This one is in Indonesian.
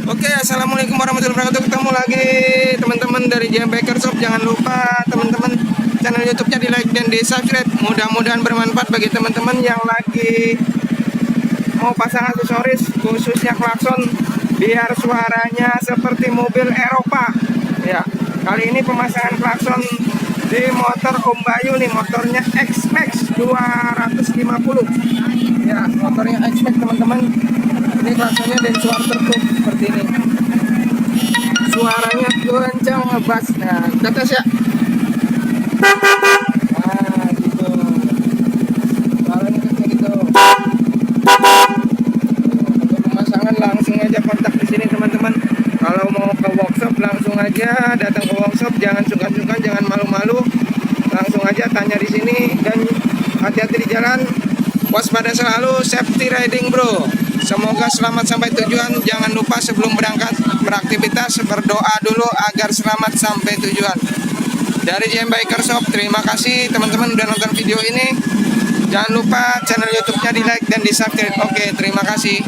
Oke, assalamualaikum warahmatullahi wabarakatuh. Ketemu lagi teman-teman dari JM Biker Shop. Jangan lupa teman-teman channel YouTube-nya di like dan di subscribe. Mudah-mudahan bermanfaat bagi teman-teman yang lagi mau pasang aksesoris, khususnya klakson, biar suaranya seperti mobil Eropa. Ya, kali ini pemasangan klakson di motor Om Bayu nih, motornya X-Max 250. Ya, motornya X-Max teman-teman. Ini klaksonnya dari suara tertutup seperti ini. Suaranya kencang ngebas. Nah, kita tes ya. Nah, gitu. Suaranya kayak gitu. Untuk pemasangan langsung aja kontak di sini teman-teman. Kalau mau ke workshop langsung aja datang ke workshop, jangan sungkan-sungkan, jangan malu-malu. Langsung aja tanya di sini dan hati-hati di jalan. Waspada selalu, safety riding bro. Semoga selamat sampai tujuan. Jangan lupa sebelum berangkat beraktivitas berdoa dulu agar selamat sampai tujuan. Dari JM Biker Shop, terima kasih teman-teman udah nonton video ini. Jangan lupa channel YouTube-nya di like dan di subscribe. Oke, terima kasih.